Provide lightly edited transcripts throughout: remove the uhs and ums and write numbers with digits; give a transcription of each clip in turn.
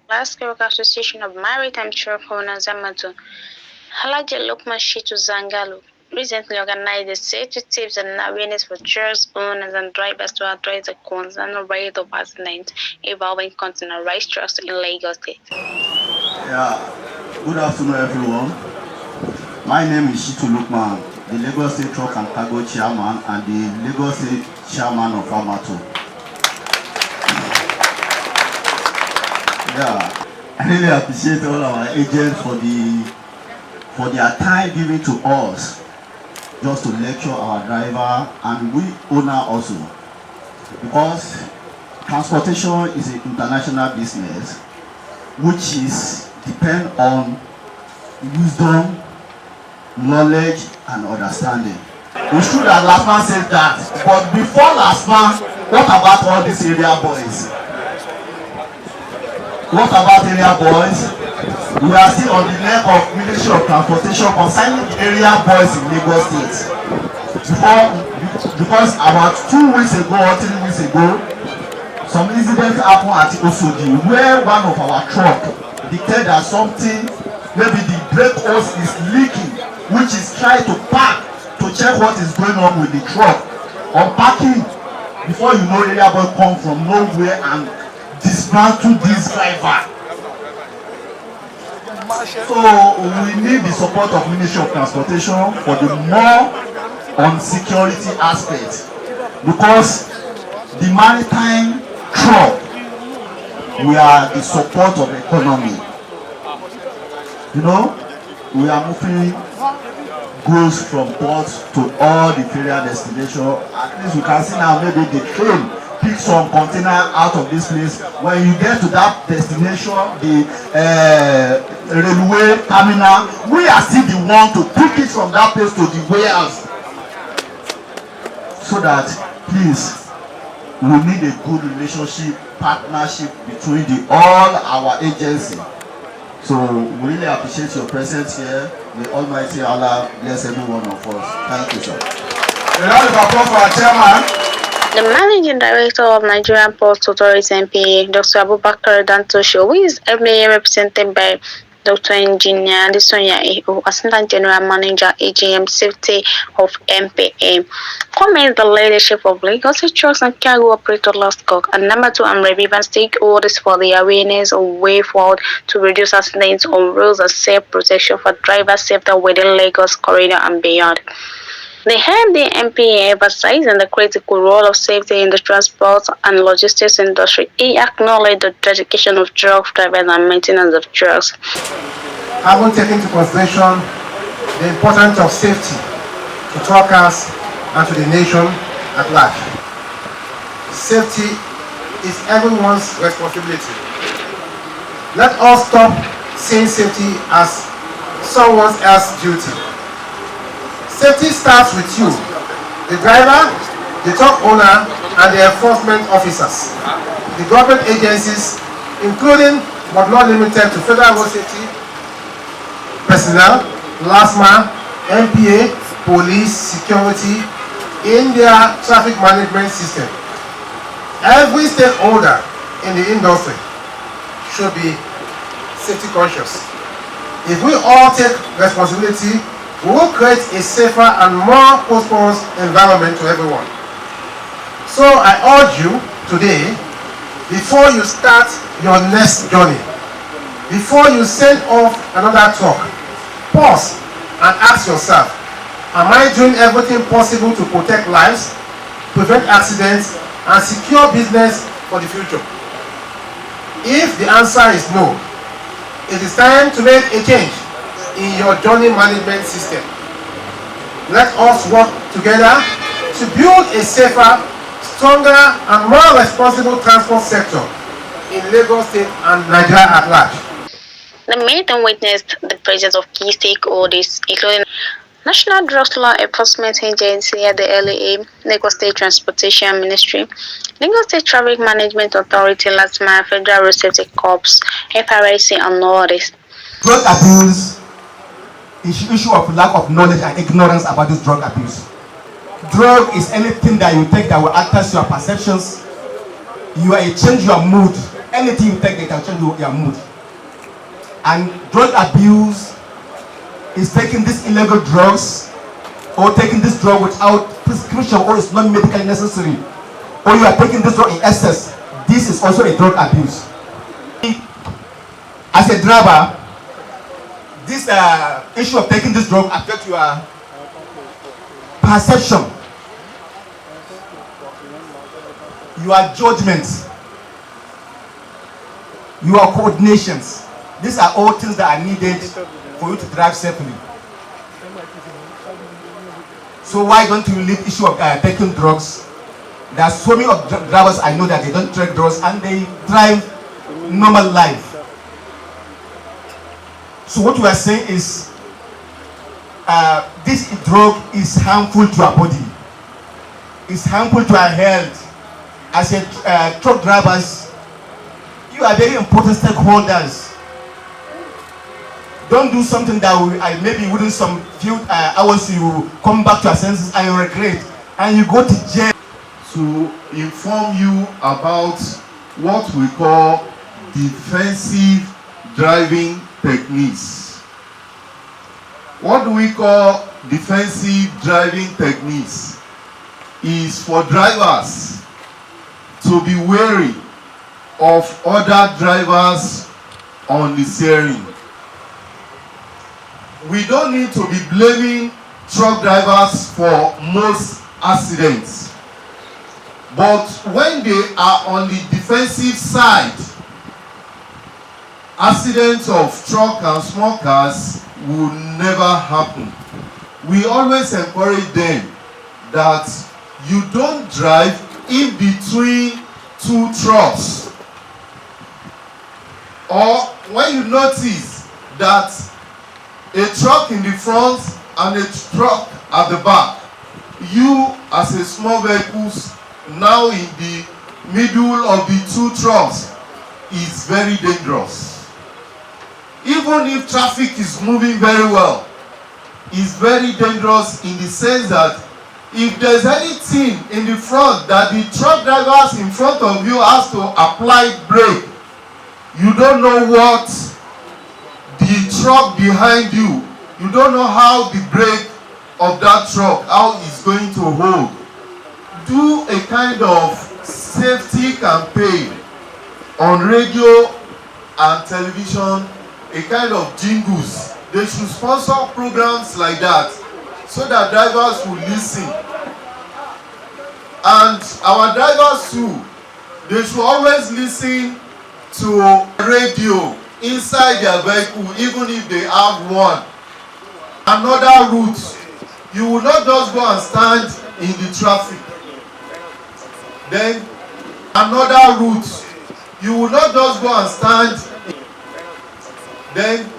Alaska Association of Maritime Truck Owners Amato, Halaji Lukman Shitu Zangalu, recently organized a safety tips and awareness for truck owners and drivers to address the concern rate of accidents involving containerized trucks in Lagos State. Yeah, good afternoon, everyone. My name is Shitu Lukman, the Lagos State Truck and Cargo Chairman and the Lagos State Chairman of Amato. Yeah, I really appreciate all our agents for their time given to us just to lecture our driver and we owner also, because transportation is an international business which is depend on wisdom, knowledge and understanding. It's true that LASMA said that, but before LASMA, what about all these area boys? What about area boys? We are still on the neck of Ministry of Transportation concerning area boys in Lagos State. Because about 2 weeks ago or 3 weeks ago, some incidents happened at Osodi where one of our truck detected that something, maybe the brake hose is leaking, which is trying to park to check what is going on with the truck. On parking, before you know, area boy come from nowhere and dismantle this driver. So we need the support of Ministry of Transportation for the more on security aspect, because the maritime truck, we are the support of the economy. You know, we are moving goods from port to all the various destinations. At least we can see now maybe the train pick some container out of this place. When you get to that destination, the railway terminal, we are still the one to pick it from that place to the warehouse. So that, please, we need a good relationship, partnership between all our agencies. So we really appreciate your presence here. May Almighty Allah bless every one of us. Thank you, sir. A round of applause for our chairman. The Managing Director of Nigerian Ports Authority (NPA), Dr. Abubakar Dantosho, who is ably represented by Dr. Engineer Adisonya Eho, Assistant General Manager, AGM Safety of NPA, commends the leadership of Lagos Trucks and Cargo Operator Lascog and Amato and relevant stakeholders for the awareness of way forward to reduce accidents on roads and safe protection for driver safety within Lagos corridor and beyond. They had the NPA emphasizing the critical role of safety in the transport and logistics industry. He acknowledged the dedication of truck drivers and maintenance of trucks. Having taken into consideration the importance of safety to truckers and to the nation at large. Safety is everyone's responsibility. Let us stop seeing safety as someone else's duty. Safety starts with you, the driver, the truck owner, and the enforcement officers. The government agencies, including but not limited to Federal Road Safety personnel, LASMA, NPA, police, security, in their traffic management system. Every stakeholder in the industry should be safety conscious. If we all take responsibility, we will create a safer and more prosperous environment to everyone. So I urge you today, before you start your next journey, before you send off another truck, pause and ask yourself, am I doing everything possible to protect lives, prevent accidents, and secure business for the future? If the answer is no, it is time to make a change in your journey management system. Let us work together to build a safer, stronger, and more responsible transport sector in Lagos State and Nigeria at large. The meeting witnessed the presence of key stakeholders, including National Drugs Law Enforcement Agency at the LAA, Lagos State Transportation Ministry, Lagos State Traffic Management Authority, LASMA, Federal Road Safety Corps, FRIC, and others. Drug abuse is the issue of lack of knowledge and ignorance about this drug abuse. Drug is anything that you take that will alter your perceptions. You are change your mood anything you take, they can change your mood. And drug abuse is taking these illegal drugs or taking this drug without prescription or it's not medically necessary, or you are taking this drug in excess. This is also a drug abuse. As a driver, this issue of taking this drug affects your perception, your judgments, your coordinations. These are all things that are needed for you to drive safely. So why don't you leave issue of taking drugs? There are so many of drivers I know that they don't take drugs and they drive normal life. So what we are saying is this drug is harmful to our body. It's harmful to our health. As a truck drivers, you are very important stakeholders. Don't do something that maybe within some few hours you come back to your senses and you regret and you go to jail. To inform you about what we call defensive driving techniques. What do we call defensive driving techniques? Is for drivers to be wary of other drivers on the steering. We don't need to be blaming truck drivers for most accidents. But when they are on the defensive side, accidents of truck and small cars will never happen. We always encourage them that you don't drive in between two trucks. Or when you notice that a truck in the front and a truck at the back, you as a small vehicle now in the middle of the two trucks is very dangerous. Even if traffic is moving very well, it's very dangerous in the sense that if there's anything in the front that the truck drivers in front of you has to apply brake, you don't know what the truck behind you, you don't know how the brake of that truck, how it's going to hold. Do a kind of safety campaign on radio and television, a kind of jingles. They should sponsor programs like that so that drivers will listen. And our drivers too, they should always listen to radio inside their vehicle, even if they have one. Another route, you will not just go and stand in the traffic. Then another route, you will not just go and stand. Then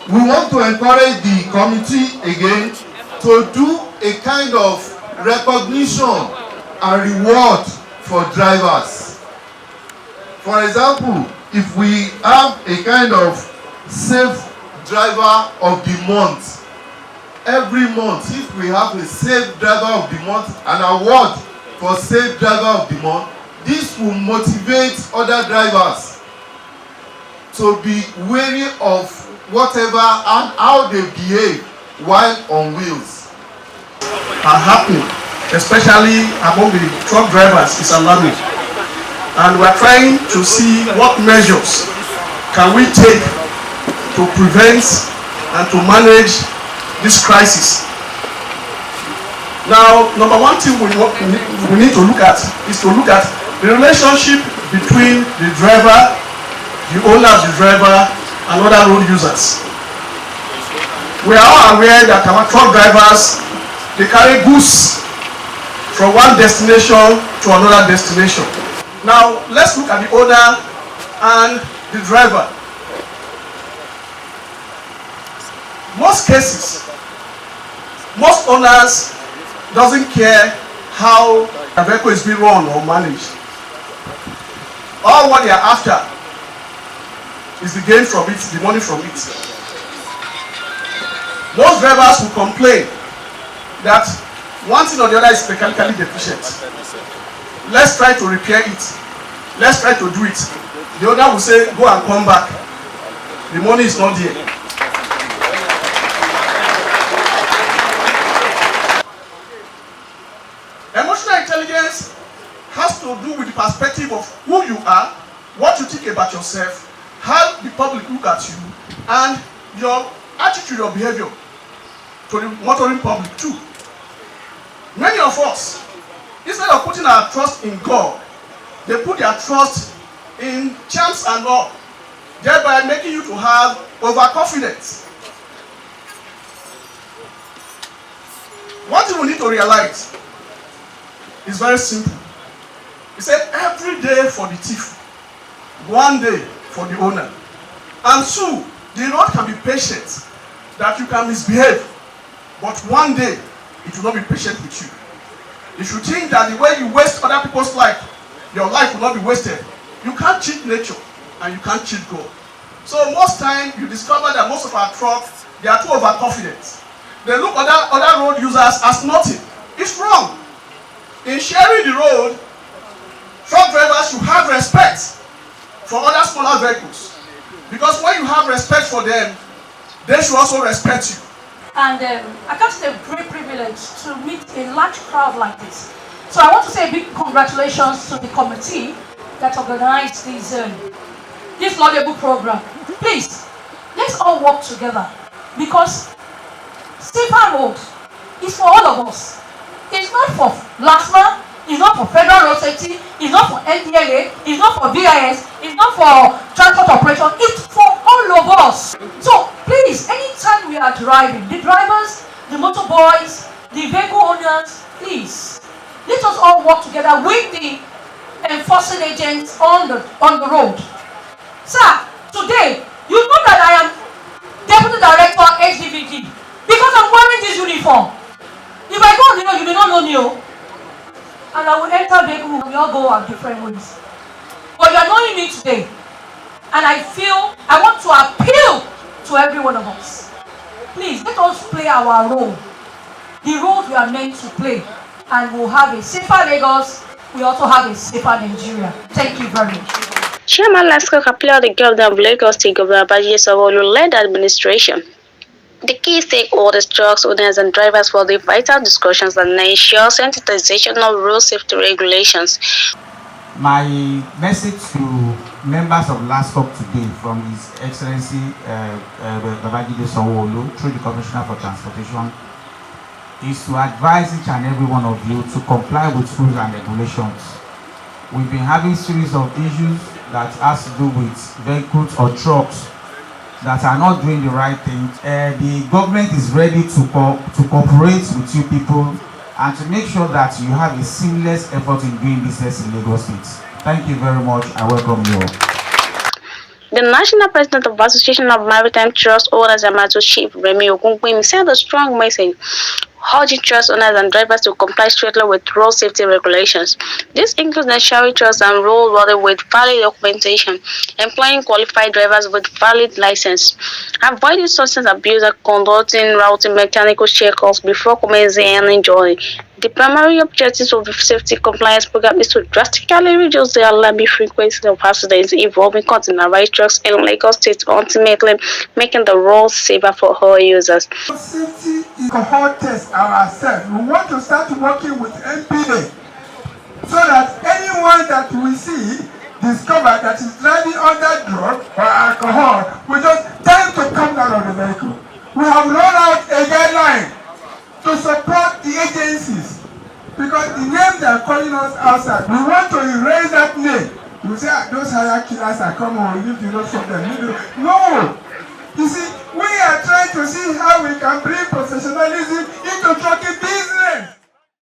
we want to encourage the community again to do a kind of recognition and reward for drivers. For example, if we have a kind of safe driver of the month, every month, if we have a safe driver of the month, an award for safe driver of the month, this will motivate other drivers to be wary of whatever and how they behave while on wheels. Are happening, especially among the truck drivers, is alarming. And we are trying to see what measures can we take to prevent and to manage this crisis. Now, number one thing we need to look at is to look at the relationship between the driver, the owner of the driver, and other road users. We are all aware that our truck drivers, they carry goods from one destination to another destination. Now, let's look at the owner and the driver. Most cases, most owners doesn't care how a vehicle is being run or managed. All what they are after is the gain from it, the money from it. Most drivers will complain that one thing or the other is mechanically deficient. Let's try to repair it. Let's try to do it. The other will say, go and come back. The money is not there. Emotional intelligence has to do with the perspective of who you are, what you think about yourself, how the public look at you, and your attitude or behavior to the motoring public too. Many of us, instead of putting our trust in God, they put their trust in charms and all, thereby making you to have overconfidence. One thing we need to realize is very simple. He said, every day for the thief, one day for the owner. And so, the Lord can be patient that you can misbehave, but one day it will not be patient with you. If you think that the way you waste other people's life, your life will not be wasted, you can't cheat nature and you can't cheat God. So most times you discover that most of our trucks, they are too overconfident. They look at other road users as nothing. It's wrong. In sharing the road, truck drivers should have respect for other smaller vehicles. Because when you have respect for them, they should also respect you. And I can't say a great privilege to meet a large crowd like this. So I want to say a big congratulations to the committee that organized this laudable program. Please, let's all work together because safer road is for all of us. It's not for LASMA, it's not for Federal Road Safety, it's not for NDLA, it's not for VIS, it's not for transport operation, it's for all of us. So please, anytime we are driving, the drivers, the motorboys, the vehicle owners, please, let us all work together with the enforcing agents on the road. Sir, today, you know that I am Deputy Director HDVD because I'm wearing this uniform. If I go on the road, you may not know me. And I will enter vehicle, we all go our different ways. But you are knowing me today. And I want to appeal to every one of us. Please, let us play our role. The role we are meant to play. And we'll have a safer Lagos. We also have a safer Nigeria. Thank you very much. Chairman Lasco Kapila, the governor of Lagos State, Governor Babajide Sanwo-Olu, led the administration. The key stakeholders, trucks owners and drivers for the vital discussions that ensure sensitization of road safety regulations. My message to members of LASCOP today from His Excellency Babajide Sanwo-Olu through the Commissioner for Transportation is to advise each and every one of you to comply with rules and regulations. We've been having a series of issues that has to do with vehicles or trucks that are not doing the right thing. The government is ready to cooperate with you people and to make sure that you have a seamless effort in doing business in Lagos State. Thank you very much. I welcome you all. The National President of the Association of Maritime Trust Owners, Amato Chief Remi Ogungbemi, sent a strong message urging trust owners and drivers to comply strictly with road safety regulations. This includes ensuring trust and roadworthy with valid documentation, employing qualified drivers with valid license, avoiding substance abuse and conducting routing mechanical checkups before commencing any journey. The primary objective of the safety compliance program is to drastically reduce the alarming frequency of accidents involving containerized trucks in Lagos State, ultimately making the road safer for all users. Safety is a hard test ourselves. We want to start working with NPA so that anyone that we see discover that is driving under drug or alcohol, we just tell him to come down of the vehicle. We have rolled out a guideline to support the agencies because the name they are calling us outside, we want to erase that name. You say those hire killers are coming, we leave the road for them. No! You see, we are trying to see how we can bring professionalism